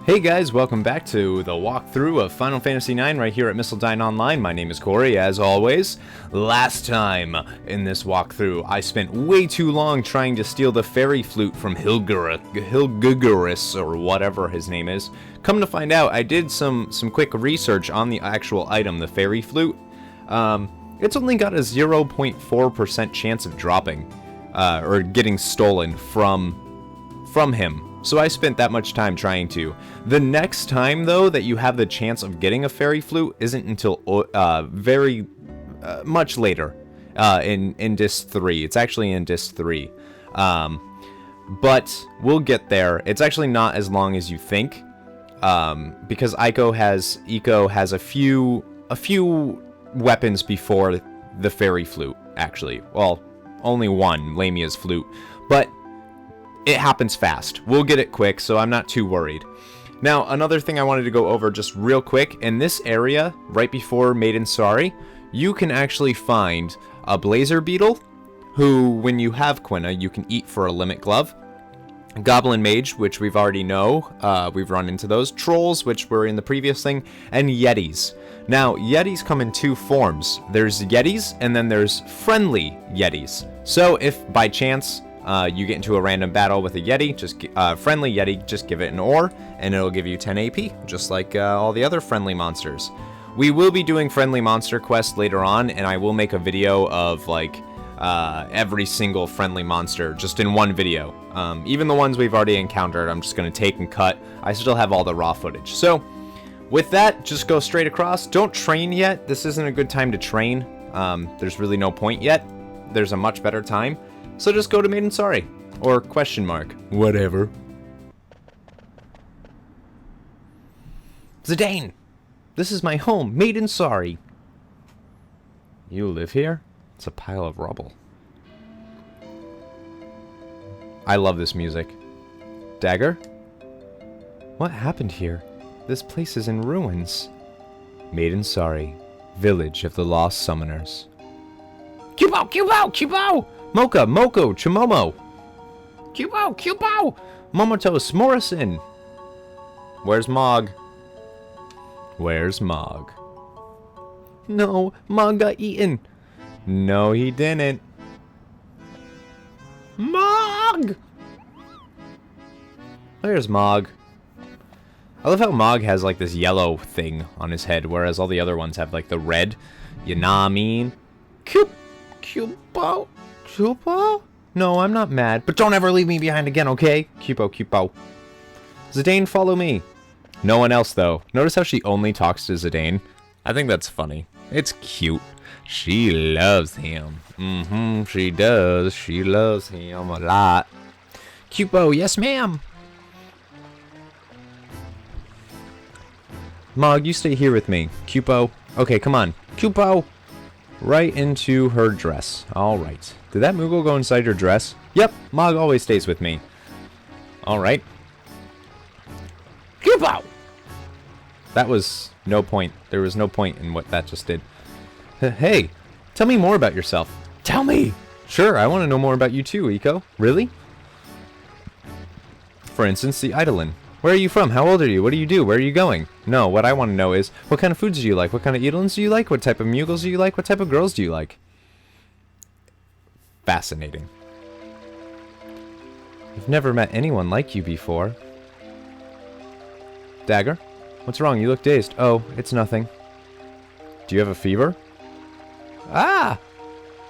Hey guys, welcome back to the walkthrough of Final Fantasy IX right here at Madain Online. My name is Corey, as always. Last time in this walkthrough, I spent way too long trying to steal the fairy flute from Hilgugaris, or whatever his name is. Come to find out, I did some quick research on the actual item, the fairy flute. It's only got a 0.4% chance of dropping, or getting stolen from him. So I spent that much time trying to. The next time, though, that you have the chance of getting a fairy flute isn't until very much later in Disc 3. It's actually in Disc 3. But we'll get there. It's actually not as long as you think, because Eiko has a few weapons before the fairy flute, actually. Well, only one, Lamia's flute. But it happens fast. We'll get it quick, so I'm not too worried. Now, another thing I wanted to go over just real quick. In this area, right before Madain Sari, you can actually find a blazer beetle, who, when you have Quina, you can eat for a limit glove. Goblin mage, which we've already know. We've run into those. Trolls, which were in the previous thing. And yetis. Now, yetis come in two forms. There's yetis, and then there's friendly yetis. So, if by chance you get into a random battle with a Yeti, friendly Yeti, just give it an ore, and it'll give you 10 AP, just like all the other friendly monsters. We will be doing friendly monster quests later on, and I will make a video of, like, every single friendly monster, just in one video. Even the ones we've already encountered, I'm just going to take and cut. I still have all the raw footage. So, with that, just go straight across. Don't train yet. This isn't a good time to train. There's really no point yet. There's a much better time. So just go to Madain Sari, or question mark, whatever. Zidane! This is my home, Madain Sari. You live here? It's a pile of rubble. I love this music. Dagger? What happened here? This place is in ruins. Madain Sari, village of the lost summoners. Cubo! Cubo! Cubo! Mocha, Moko, Chimomo. Cubo, Cubo! Momotos, Morrison. Where's Mog? Where's Mog? No, Mog got eaten. No, he didn't. Mog! Where's Mog? I love how Mog has like this yellow thing on his head, whereas all the other ones have like the red. You know what I mean? Cubo? Cubo? No, I'm not mad. But don't ever leave me behind again, okay? Cubo, Cubo. Zidane, follow me. No one else, though. Notice how she only talks to Zidane? I think that's funny. It's cute. She loves him. She does. She loves him a lot. Cubo, yes, ma'am. Mog, you stay here with me. Cubo. Okay, come on. Cubo. Right into her dress. Alright. Did that Moogle go inside her dress? Yep, Mog always stays with me. Alright. Cubo! That was no point. There was no point in what that just did. Hey, tell me more about yourself. Tell me! Sure, I want to know more about you too, Eiko. Really? For instance, the Eidolon. Where are you from? How old are you? What do you do? Where are you going? No, what I want to know is, what kind of foods do you like? What kind of Eidolons do you like? What type of Mugles do you like? What type of girls do you like? Fascinating. I've never met anyone like you before. Dagger? What's wrong? You look dazed. Oh, it's nothing. Do you have a fever? Ah!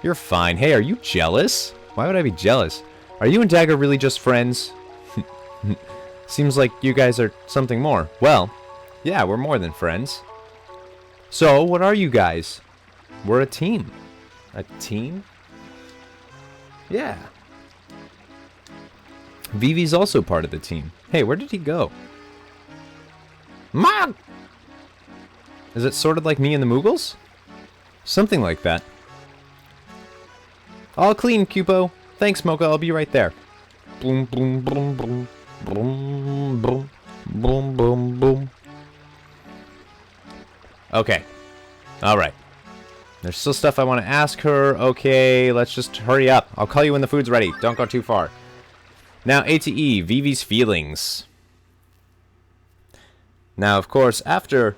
You're fine. Hey, are you jealous? Why would I be jealous? Are you and Dagger really just friends? Seems like you guys are something more. Well, yeah, we're more than friends. So, what are you guys? We're a team. A team? Yeah. Vivi's also part of the team. Hey, where did he go? Mom! Is it sort of like me and the Moogles? Something like that. All clean, Cubo. Thanks, Mocha. I'll be right there. Boom, boom, boom, boom. Boom, boom, boom, boom, boom. Okay. Alright. There's still stuff I want to ask her. Okay, let's just hurry up. I'll call you when the food's ready. Don't go too far. Now, A to E, Vivi's feelings. Now, of course, after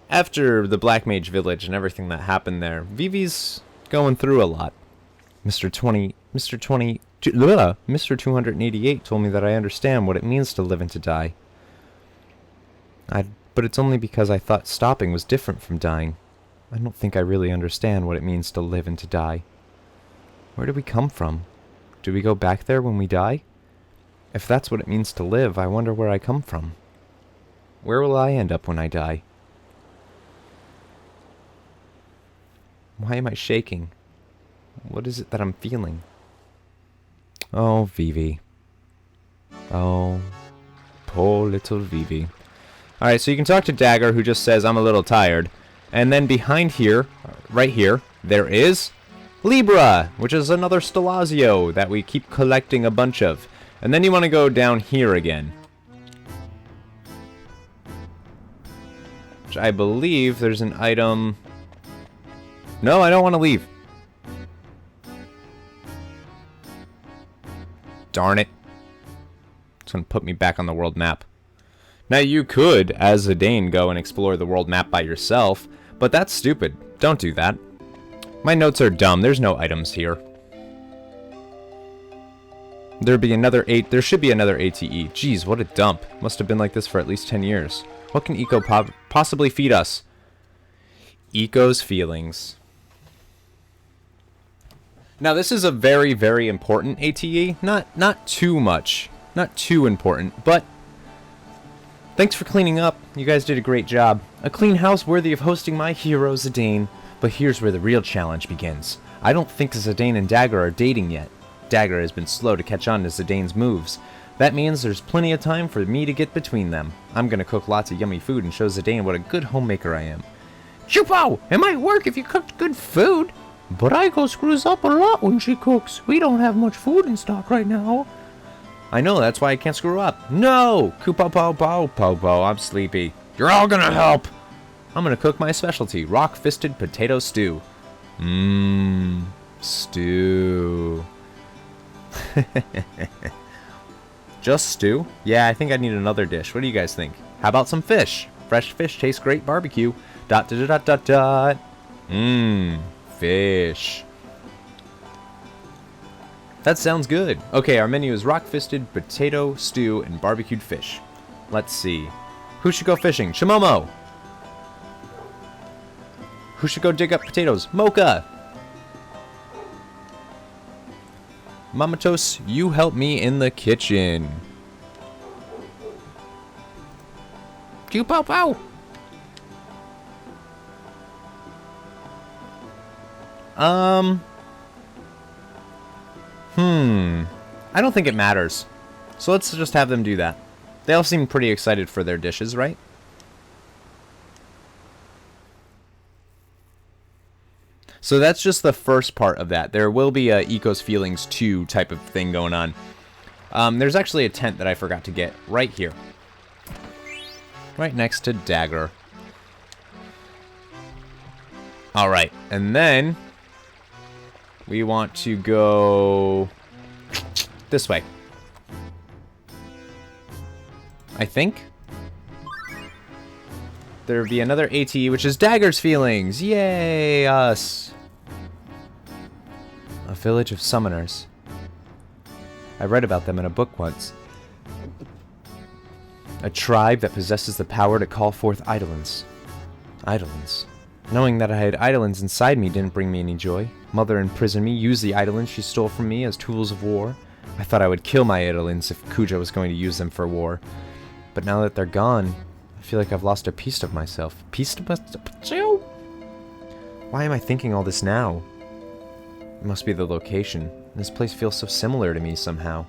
the Black Mage Village and everything that happened there, Vivi's going through a lot. Mr. 288 told me that I understand what it means to live and to die. But it's only because I thought stopping was different from dying. I don't think I really understand what it means to live and to die. Where do we come from? Do we go back there when we die? If that's what it means to live, I wonder where I come from. Where will I end up when I die? Why am I shaking? What is it that I'm feeling? Oh, Vivi. Oh, poor little Vivi. Alright, so you can talk to Dagger, who just says, I'm a little tired. And then behind here, right here, there is Libra, which is another Stelazio that we keep collecting a bunch of. And then you want to go down here again. Which I believe there's an item... No, I don't want to leave. Darn it. It's going to put me back on the world map. Now you could, as Zidane, go and explore the world map by yourself, but that's stupid. Don't do that. My notes are dumb. There's no items here. There should be another ATE. Jeez, what a dump. Must have been like this for at least 10 years. What can Eiko possibly feed us? Eiko's feelings. Now this is a very, very important ATE. Not too much. Not too important, but thanks for cleaning up. You guys did a great job. A clean house worthy of hosting my hero, Zidane. But here's where the real challenge begins. I don't think Zidane and Dagger are dating yet. Dagger has been slow to catch on to Zidane's moves. That means there's plenty of time for me to get between them. I'm gonna cook lots of yummy food and show Zidane what a good homemaker I am. Chupo! It might work if you cooked good food. But Eiko screws up a lot when she cooks. We don't have much food in stock right now. I know, that's why I can't screw up. No! Kupo-po-po-po-po, I'm sleepy. You're all gonna help! I'm gonna cook my specialty, rock-fisted potato stew. Stew. Just stew? Yeah, I think I need another dish. What do you guys think? How about some fish? Fresh fish tastes great barbecue. Dot dot dot dot dot. Fish. That sounds good. Okay, our menu is rock-fisted, potato, stew, and barbecued fish. Let's see. Who should go fishing? Shimomo! Who should go dig up potatoes? Mocha! Mamatos, you help me in the kitchen. Pow. I don't think it matters. So let's just have them do that. They all seem pretty excited for their dishes, right? So that's just the first part of that. There will be a Eiko's Feelings 2 type of thing going on. There's actually a tent that I forgot to get right here. Right next to Dagger. Alright, and then we want to go this way. I think. There'll be another ATE, which is Dagger's Feelings. Yay, us. A village of summoners. I read about them in a book once. A tribe that possesses the power to call forth Eidolons. Eidolons. Knowing that I had Eidolons inside me didn't bring me any joy. Mother imprisoned me, used the Eidolons she stole from me as tools of war. I thought I would kill my Eidolons if Kuja was going to use them for war. But now that they're gone, I feel like I've lost a piece of myself. Piece of myself? Why am I thinking all this now? It must be the location. This place feels so similar to me somehow.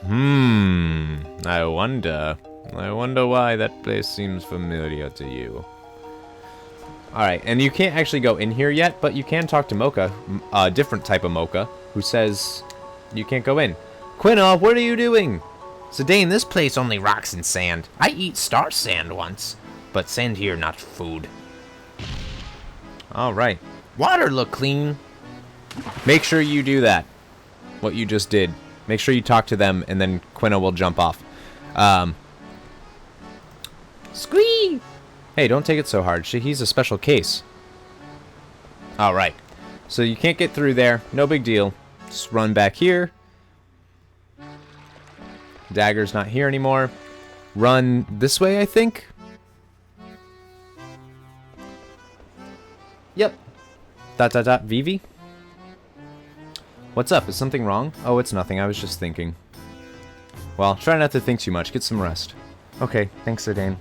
I wonder why that place seems familiar to you. Alright, and you can't actually go in here yet, but you can talk to Mocha, a different type of Mocha, who says you can't go in. Quina, what are you doing? Zidane, this place only rocks and sand. I eat star sand once, but sand here, not food. Alright. Water look clean. Make sure you do that. What you just did. Make sure you talk to them, and then Quina will jump off. Squee! Hey, don't take it so hard. He's a special case. Alright. So you can't get through there. No big deal. Just run back here. Dagger's not here anymore. Run this way, I think? Yep. ... Vivi? What's up? Is something wrong? Oh, it's nothing. I was just thinking. Well, try not to think too much. Get some rest. Okay, thanks, Zidane.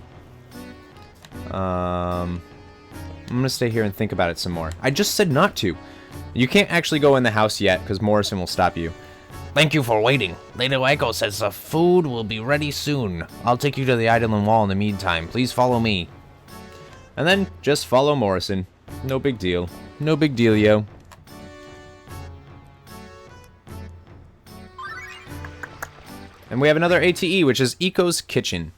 I'm gonna stay here and think about it some more. I just said not to. You can't actually go in the house yet, because Morrison will stop you. Thank you for waiting. Lady Eiko says the food will be ready soon. I'll take you to the Eidolon wall in the meantime. Please follow me. And then just follow Morrison. No big deal. No big deal, yo. And we have another ATE, which is Eiko's Kitchen.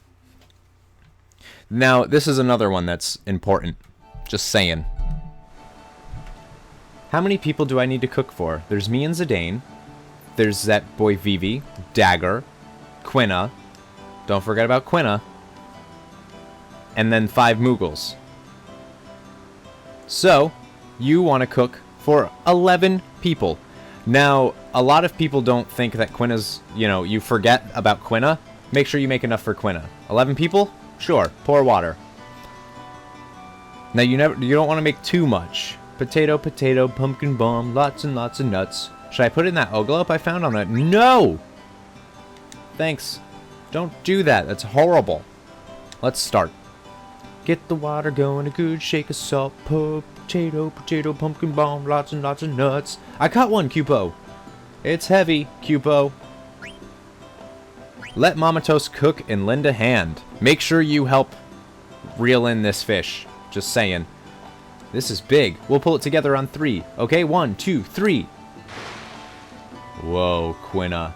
Now, this is another one that's important. Just saying. How many people do I need to cook for? There's me and Zidane. There's that boy Vivi, Dagger, Quina. Don't forget about Quina. And then 5 Moogles. So, you want to cook for 11 people. Now, a lot of people don't think that Quina's, you forget about Quina. Make sure you make enough for Quina. 11 people? Sure, pour water. Now, you don't want to make too much. Potato, potato, pumpkin bomb, lots and lots of nuts. Should I put in that envelope I found on that? No! Thanks. Don't do that. That's horrible. Let's start. Get the water going, a good shake of salt, potato, potato, pumpkin bomb, lots and lots of nuts. I caught one, Cupo. It's heavy, Cupo. Let Mama Toast cook and lend a hand. Make sure you help reel in this fish. Just saying. This is big. We'll pull it together on 3. Okay, 1, 2, 3. Whoa, Quina.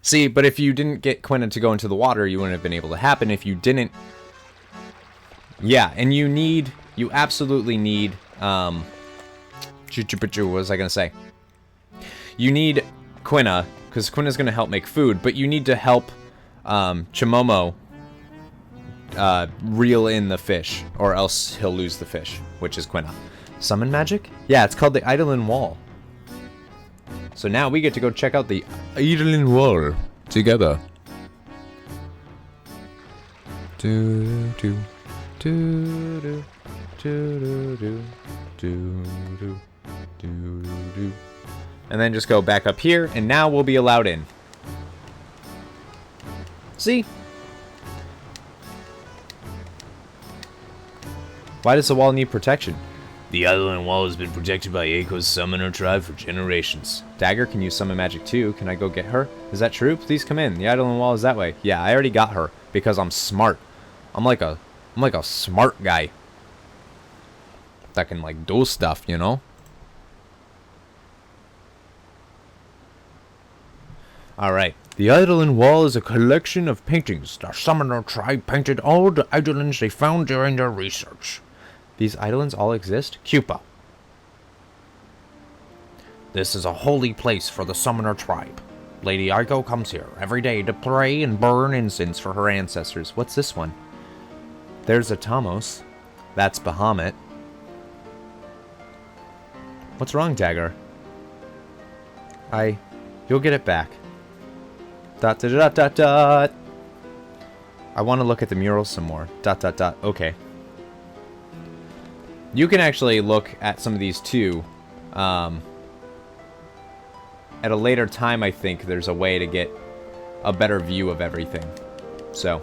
See, but if you didn't get Quina to go into the water, you wouldn't have been able to happen. If you didn't... Yeah, and you absolutely need, what was I going to say? You need Quina, because Quina's going to help make food, but you need to help, Chimomo, reel in the fish, or else he'll lose the fish, which is Quina. Summon magic? Yeah, it's called the Eidolon Wall. So now we get to go check out the Eidolon Wall together. Do do do do do do do do do do. And then just go back up here, and now we'll be allowed in. See? Why does the wall need protection? The Eidolon wall has been protected by Eiko's summoner tribe for generations. Dagger can use summon magic too. Can I go get her? Is that true? Please come in. The Eidolon wall is that way. Yeah, I already got her because I'm smart. I'm like a smart guy that can like do stuff, you know? Alright. The Eidolon wall is a collection of paintings. The summoner tribe painted all the Eidolons they found during their research. These Eidolons all exist? Cupa. This is a holy place for the summoner tribe. Lady Eiko comes here every day to pray and burn incense for her ancestors. What's this one? There's a Tamos. That's Bahamut. What's wrong, Dagger? You'll get it back. Dot dot dot dot dot. I want to look at the mural some more. Dot dot dot. Okay. You can actually look at some of these too. At a later time, I think there's a way to get a better view of everything. So,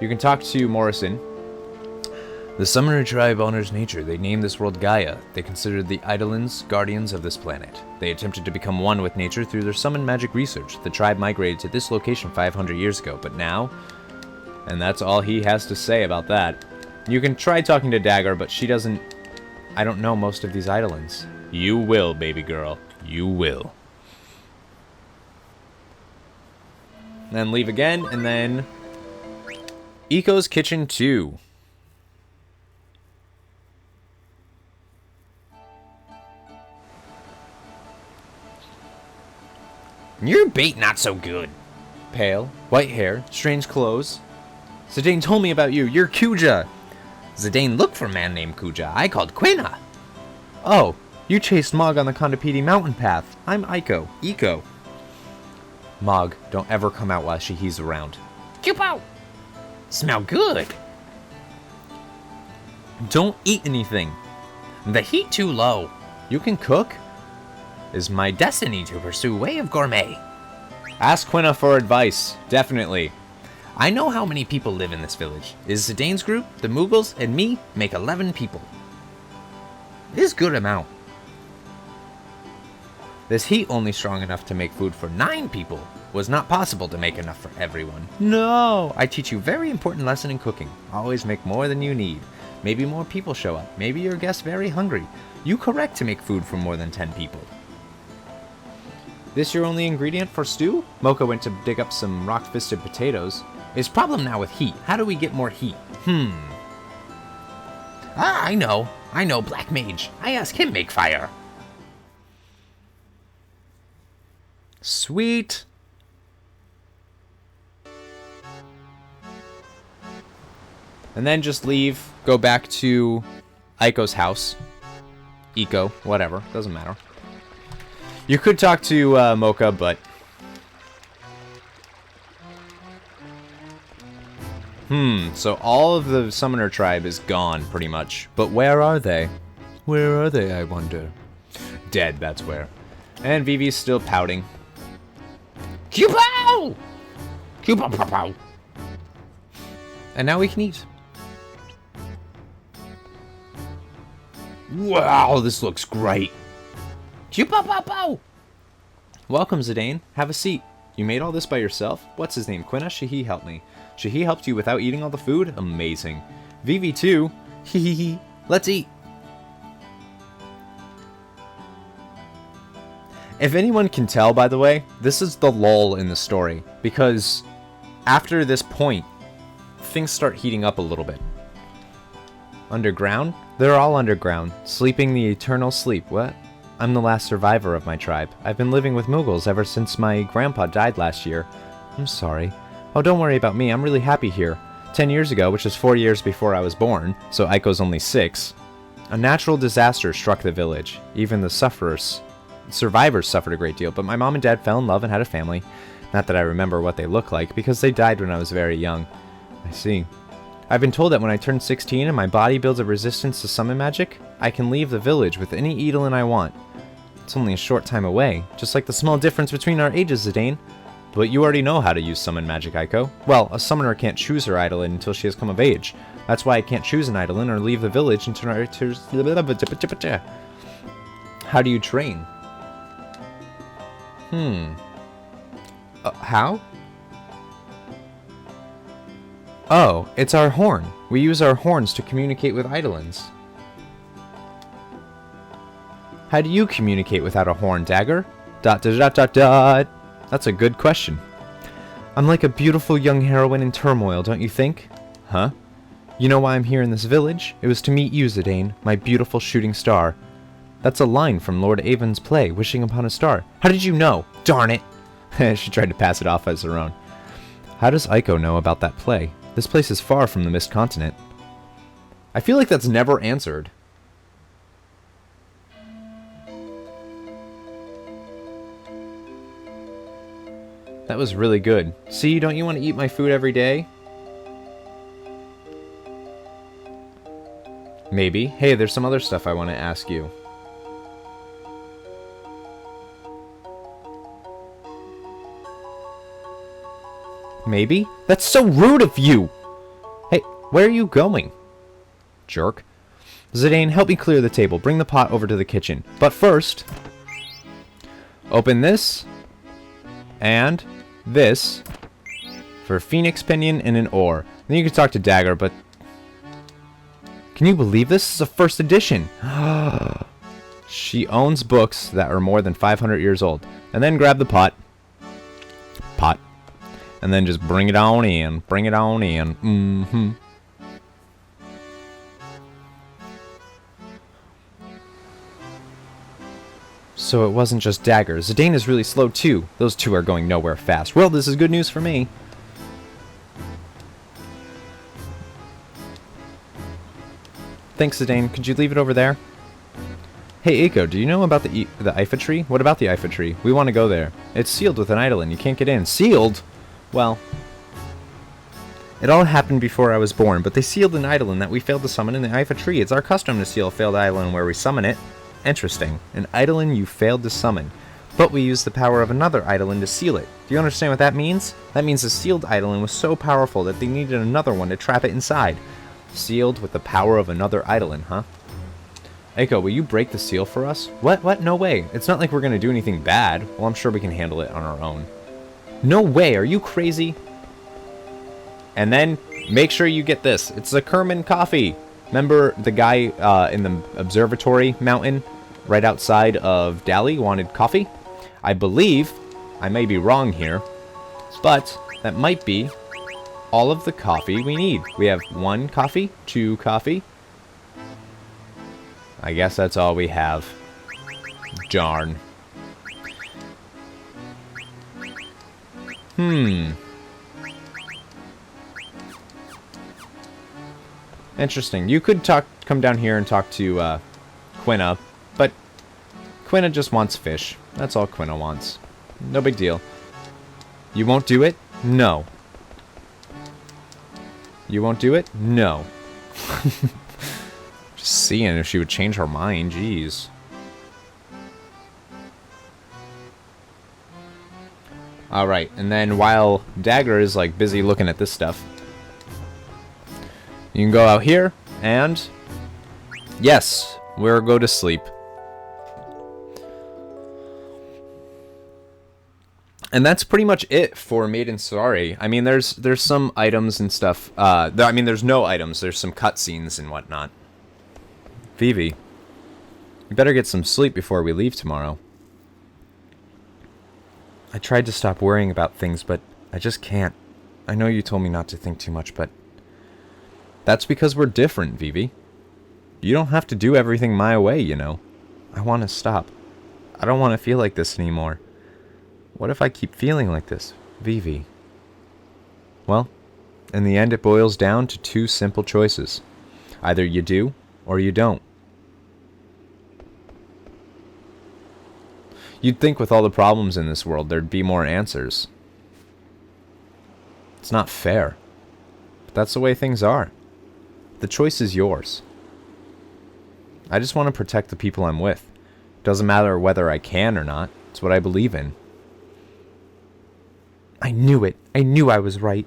you can talk to Morrison. The Summoner tribe honors nature. They named this world Gaia. They considered the Eidolons guardians of this planet. They attempted to become one with nature through their summon magic research. The tribe migrated to this location 500 years ago, but now... And that's all he has to say about that. You can try talking to Dagger, but she doesn't... I don't know most of these Eidolons. You will, baby girl. You will. And then leave again, and then... Eiko's Kitchen 2. Your bait not so good. Pale, white hair, strange clothes. Zidane told me about you. You're Kuja. Zidane looked for a man named Kuja. I called Quina. Oh, you chased Mog on the Kondapiti mountain path. I'm Eiko. Mog, don't ever come out while he's around. Keep out. Smell good. Don't eat anything. The heat too low. You can cook? Is my destiny to pursue way of gourmet. Ask Quina for advice. Definitely. I know how many people live in this village. Is Zidane's group, the Mughals, and me make 11 people. This good amount. This heat only strong enough to make food for 9 people. Was not possible to make enough for everyone. No! I teach you very important lesson in cooking. Always make more than you need. Maybe more people show up. Maybe your guest's very hungry. You correct to make food for more than 10 people. This your only ingredient for stew? Mocha went to dig up some rock-fisted potatoes. His problem now with heat. How do we get more heat? I know, Black Mage. I ask him make fire. Sweet. And then just leave, go back to Eiko's house. Eiko, whatever, doesn't matter. You could talk to Mocha, but... so all of the Summoner tribe is gone, pretty much. But where are they? Where are they, I wonder? Dead, that's where. And Vivi's still pouting. Kupow! Kupow! And now we can eat. Wow, this looks great. Kupow! Welcome, Zidane. Have a seat. You made all this by yourself? What's his name? Quina? Shahi helped me. Shahi helped you without eating all the food? Amazing. Vivi too. Hehehe. Let's eat. If anyone can tell, by the way, this is the lull in the story. Because after this point, things start heating up a little bit. Underground? They're all underground, sleeping the eternal sleep. What? I'm the last survivor of my tribe. I've been living with Mughals ever since my grandpa died last year. I'm sorry. Oh, don't worry about me. I'm really happy here. 10 years ago, which is 4 years before I was born, so Eiko's only 6, a natural disaster struck the village. Even the survivors suffered a great deal, but my mom and dad fell in love and had a family. Not that I remember what they look like, because they died when I was very young. I see. I've been told that when I turn 16 and my body builds a resistance to summon magic, I can leave the village with any Eidolon I want. It's only a short time away, just like the small difference between our ages, Zidane. But you already know how to use summon magic, Eiko. Well, a summoner can't choose her Eidolon until she has come of age. That's why I can't choose an Eidolon or leave the village until I... How do you train? How? Oh, it's our horn. We use our horns to communicate with Eidolons. How do you communicate without a horn, Dagger? ... That's a good question. I'm like a beautiful young heroine in turmoil, don't you think? Huh? You know why I'm here in this village? It was to meet you, Zidane, my beautiful shooting star. That's a line from Lord Avon's play, Wishing Upon a Star. How did you know? Darn it! She tried to pass it off as her own. How does Eiko know about that play? This place is far from the Mist Continent. I feel like that's never answered. That was really good. See, don't you want to eat my food every day? Maybe. Hey, there's some other stuff I want to ask you. Maybe? That's so rude of you! Hey, where are you going? Jerk. Zidane, help me clear the table. Bring the pot over to the kitchen. But first... open this. And this. For a phoenix pinion and an ore. Then you can talk to Dagger, but... Can you believe this? This is a first edition! She owns books that are more than 500 years old. And then grab the pot. Pot. And then just bring it on in. Bring it on in. So it wasn't just Dagger. Zidane is really slow too. Those two are going nowhere fast. Well, this is good news for me. Thanks, Zidane. Could you leave it over there? Hey, Eiko, do you know about the Eifa tree? What about the Eifa tree? We want to go there. It's sealed with an Eidolon. You can't get in. Sealed? Well, it all happened before I was born, but they sealed an Eidolon that we failed to summon in the Eifa tree. It's our custom to seal a failed Eidolon where we summon it. Interesting. An Eidolon you failed to summon. But we used the power of another Eidolon to seal it. Do you understand what that means? That means the sealed Eidolon was so powerful that they needed another one to trap it inside. Sealed with the power of another Eidolon, huh? Eiko, will you break the seal for us? What? No way. It's not like we're going to do anything bad. Well, I'm sure we can handle it on our own. No way. Are you crazy? And then, make sure you get this. It's the Kerman coffee. Remember the guy in the observatory mountain right outside of Dali wanted coffee? I believe, I may be wrong here, but that might be all of the coffee we need. We have 1 coffee, 2 coffee. I guess that's all we have. Darn. Interesting. You could come down here and talk to Quina, but Quina just wants fish. That's all Quina wants. No big deal. You won't do it? No. You won't do it? No. Just seeing if she would change her mind. Jeez. Alright, and then while Dagger is like busy looking at this stuff, you can go out here and yes, we'll go to sleep. And that's pretty much it for Madain Sari. I mean, there's some items and stuff. I mean, there's no items. There's some cutscenes and whatnot. Vivi, you better get some sleep before we leave tomorrow. I tried to stop worrying about things, but I just can't. I know you told me not to think too much, but that's because we're different, Vivi. You don't have to do everything my way, you know. I want to stop. I don't want to feel like this anymore. What if I keep feeling like this, Vivi? Well, in the end it boils down to 2 simple choices. Either you do, or you don't. You'd think with all the problems in this world there'd be more answers. It's not fair. But that's the way things are. The choice is yours. I just want to protect the people I'm with. Doesn't matter whether I can or not. It's what I believe in. I knew it. I knew I was right.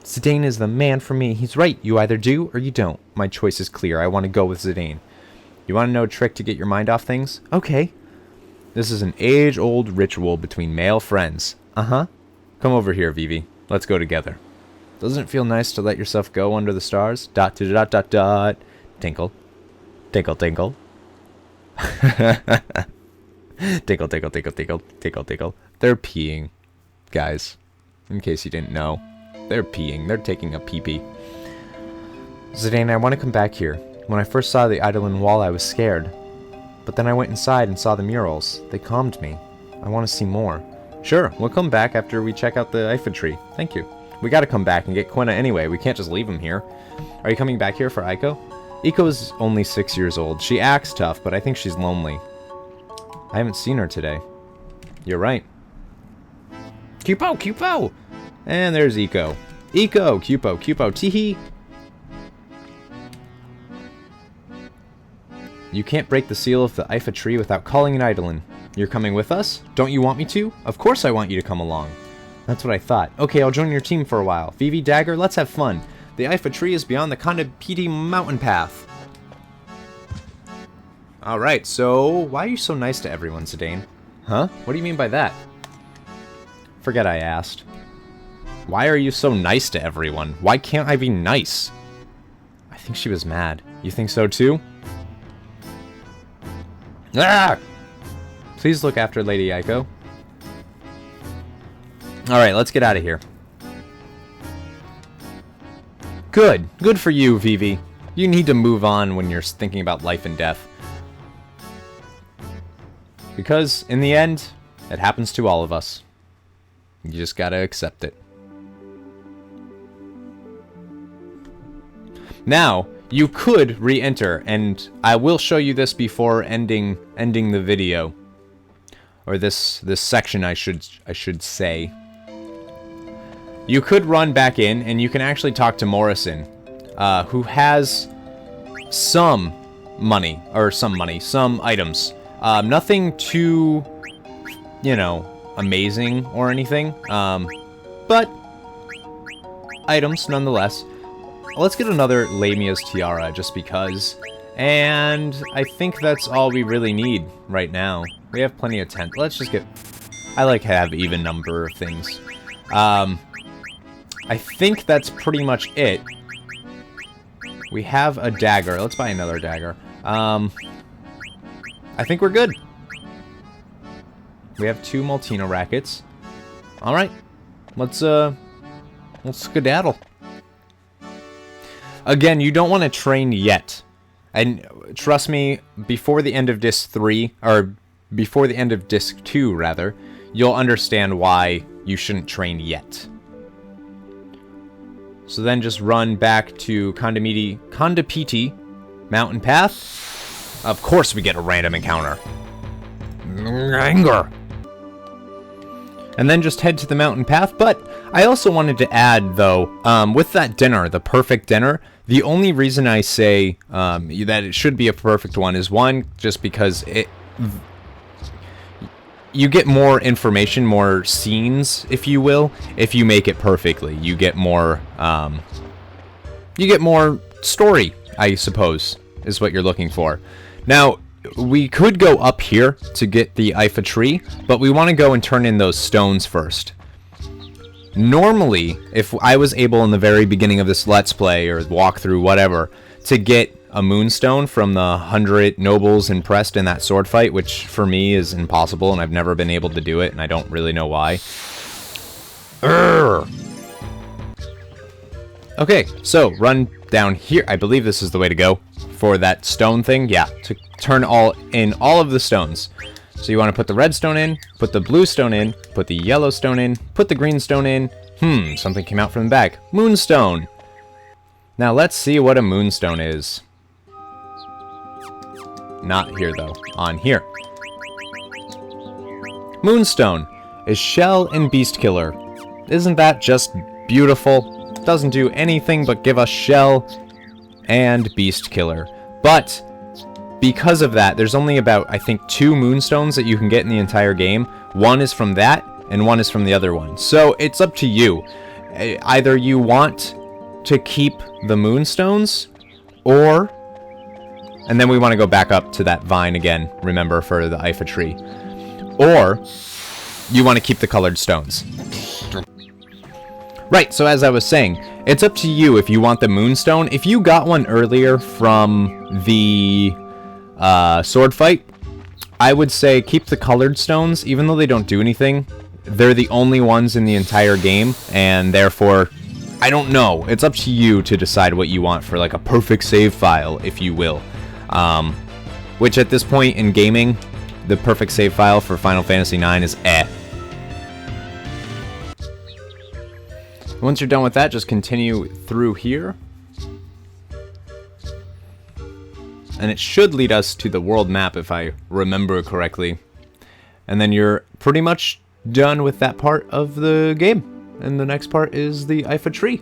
Zidane is the man for me. He's right. You either do or you don't. My choice is clear. I want to go with Zidane. You want to know a trick to get your mind off things? Okay. This is an age-old ritual between male friends. Uh-huh. Come over here, Vivi. Let's go together. Doesn't it feel nice to let yourself go under the stars? Dot to dot dot dot. Tinkle. Tinkle tinkle. Tinkle tinkle tinkle tinkle tinkle tinkle. They're peeing. Guys, in case you didn't know, they're peeing. They're taking a pee-pee. Zidane, I want to come back here. When I first saw the Eidolon wall, I was scared. But then I went inside and saw the murals. They calmed me. I want to see more. Sure, we'll come back after we check out the Eifa tree. Thank you. We gotta come back and get Quina anyway. We can't just leave him here. Are you coming back here for Eiko? Eiko is only 6 years old. She acts tough, but I think she's lonely. I haven't seen her today. You're right. Cupo! Cupo! And there's Eiko. Eiko! Cupo! Cupo! Teehee! You can't break the seal of the Eifa tree without calling an Eidolon. You're coming with us? Don't you want me to? Of course I want you to come along. That's what I thought. Okay, I'll join your team for a while. Vivi, Dagger, let's have fun. The Eifa tree is beyond the Kandapiti mountain path. Alright, so why are you so nice to everyone, Zidane? Huh? What do you mean by that? Forget I asked. Why are you so nice to everyone? Why can't I be nice? I think she was mad. You think so too? Ah! Please look after Lady Eiko. Alright, let's get out of here. Good. Good for you, Vivi. You need to move on when you're thinking about life and death. Because, in the end, it happens to all of us. You just gotta accept it. Now, you could re-enter, and I will show you this before ending the video, or this section, I should say. You could run back in, and you can actually talk to Morrison, who has some items. Nothing too, you know, amazing or anything, but items nonetheless. Let's get another Lamia's tiara, just because, and I think that's all we really need right now. We have plenty of tent. Let's just get, I like have even number of things. I think that's pretty much it. We have a dagger. Let's buy another dagger. I think we're good. We have 2 Maltina rackets. All right, let's skedaddle. Again, you don't want to train yet, and trust me, before the end of Disc 3, or before the end of Disc 2, rather, you'll understand why you shouldn't train yet. So then just run back to Kondapiti Mountain Path. Of course we get a random encounter. Anger. And then just head to the mountain path. But I also wanted to add, though, with that dinner, the perfect dinner, the only reason I say that it should be a perfect one is, one, just because you get more information, more scenes, if you will, if you make it perfectly. You get more story, I suppose, is what you're looking for. Now, we could go up here to get the Ifa tree, but we want to go and turn in those stones first. Normally, if I was able in the very beginning of this Let's Play, or walkthrough, whatever, to get a moonstone from the 100 nobles impressed in that sword fight, which for me is impossible, and I've never been able to do it, and I don't really know why. Urgh. Okay, so run down here. I believe this is the way to go for that stone thing. Yeah, to turn all of the stones. So you want to put the red stone in, put the blue stone in, put the yellow stone in, put the green stone in. Something came out from the back. Moonstone. Now let's see what a moonstone is. Not here though, on here. Moonstone is shell and beast killer. Isn't that just beautiful? Doesn't do anything but give us shell and beast killer. But because of that, there's only about, I think, 2 moonstones that you can get in the entire game. One is from that, and one is from the other one. So it's up to you. Either you want to keep the moonstones, or... And then we want to go back up to that vine again, remember, for the Ifa tree. Or you want to keep the colored stones. Right, so as I was saying, it's up to you if you want the moonstone. If you got one earlier from the sword fight, I would say keep the colored stones, even though they don't do anything. They're the only ones in the entire game, and therefore, I don't know. It's up to you to decide what you want for like a perfect save file, if you will. Which at this point in gaming, the perfect save file for Final Fantasy IX is eh. Once you're done with that, just continue through here. And it should lead us to the world map, if I remember correctly. And then you're pretty much done with that part of the game. And the next part is the Ifa tree.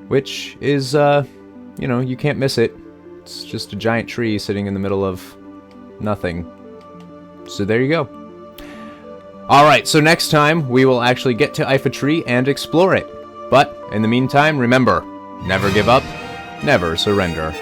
Which is, you know, you can't miss it. It's just a giant tree sitting in the middle of nothing. So there you go. Alright, so next time we will actually get to Ifa tree and explore it. But in the meantime, remember, never give up, never surrender.